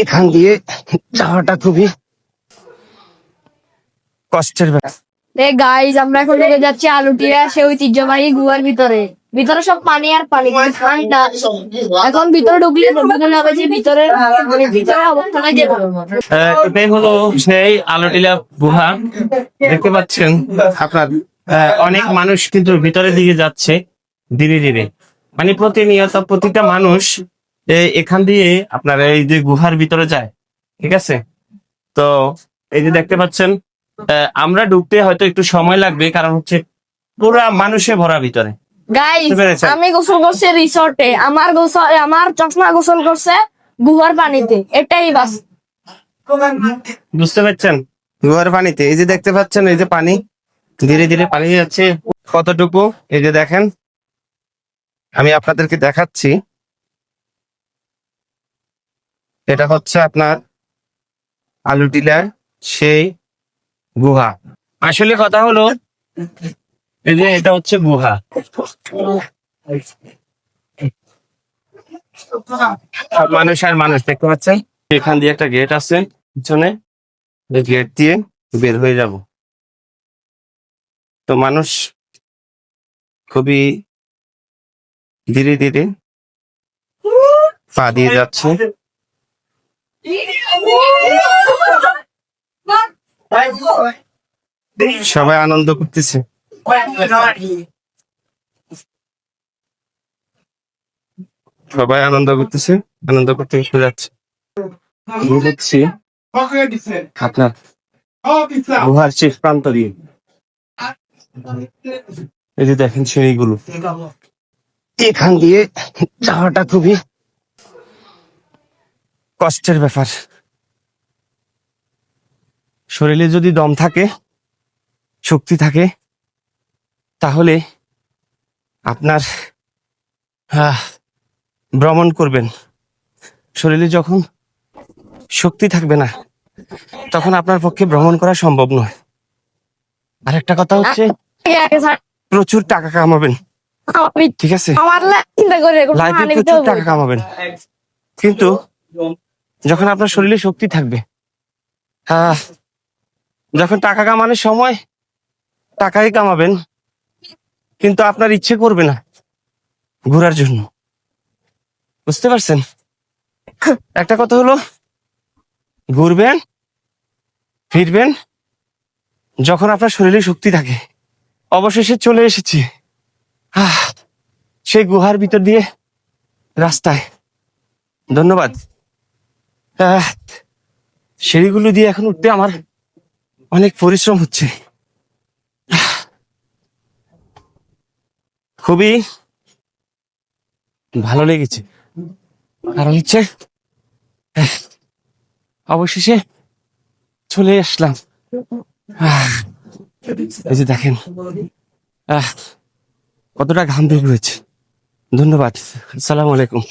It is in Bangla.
এখান দিয়ে যাওয়াটা খুবই কষ্টের ব্যাপার। গাইজ আমরা এখন লেগে যাচ্ছি আলুটিয়া সে ঐতিহ্যবাহী গুহার ভিতরে। ভিতরে সব পানি আর পানি, কিন্তু ঠান্ডা। এখন ভিতরে ঢুকলে ঢুকে যাবে যে ভিতরে ভিতরে অবস্থাটা যে এটাই হলো সেই আলোটিলা গুহা। দেখতে পাচ্ছেন আপনার অনেক মানুষ কিন্তু ভিতরের দিকে যাচ্ছে ধীরে ধীরে, মানে প্রতিনিয়ত প্রতিটা মানুষ এখান দিয়ে আপনার এই যে গুহার ভিতরে যায়। ঠিক আছে, তো এই যে দেখতে পাচ্ছেন আমরা ঢুকতে হয়তো একটু সময় লাগবে, কারণ হচ্ছে পুরা মানুষে ভরা ভিতরে। গাইজ বুঝতে পেরেছেন? আমি গোসল করছি রিসর্টে, আমার চশমা গোসল করছে গুহার পানিতে, এটাই বাস। বুঝতে পারছেন? গুহার পানিতে এই যে দেখতে পাচ্ছেন, এই যে পানি ধীরে ধীরে পানি যাচ্ছে কতটুকু, এই যে দেখেন, আমি আপনাদেরকে দেখাচ্ছি। এটা হচ্ছে আপনার আলুটিলার সেই গুহা। আসলে কথা হলো এই যে এটা হচ্ছে গুহা। মানুষ আর মানুষ দেখতে পাচ্ছেন, এখান দিয়ে একটা গেট আছে পিছনে, গেট দিয়ে বের হয়ে যাব। তো মানুষ খুবই ধীরে ধীরে পা দিয়ে যাচ্ছে। সবাই আনন্দ করতেছে। সবাই আনন্দ করতেছে, আনন্দ করতে করতে যাচ্ছে। আমি দেখছি আপনার গুহার শেষ প্রান্ত দিয়ে, এই যে দেখেন সিঁড়িগুলো, এখান দিয়ে যাওয়াটা খুবই কষ্টের ব্যাপার। শরীরে যদি দম থাকে, শক্তি থাকে, তাহলে আপনার ভ্রমণ করবেন। শরীরে যখন শক্তি থাকবে না, তখন আপনার পক্ষে ভ্রমণ করা সম্ভব নয়। আর একটা কথা হচ্ছে, প্রচুর টাকা কামাবেন, ঠিক আছে, লাইফে প্রচুর টাকা কামাবেন, কিন্তু যখন আপনার শরীরে শক্তি থাকবে, যখন টাকা কামানোর সময় টাকাই কামাবেন, কিন্তু আপনার ইচ্ছে করবে না ঘোরার জন্য। বুঝতে পারছেন? একটা কথা হলো, ঘুরবেন ফিরবেন যখন আপনার শরীরে শক্তি থাকে। অবশেষে চলে এসেছি সেই গুহার ভিতর দিয়ে রাস্তায়। ধন্যবাদ। সিঁড়িগুলো দিয়ে এখন উঠতে আমার অনেক পরিশ্রম হচ্ছে। খুবই ভালো লেগেছে, কারণ হচ্ছে অবশেষে চলে আসলাম। এই যে দেখেন কতটা ঘাম বের হয়েছে। ধন্যবাদ। আসসালামু আলাইকুম।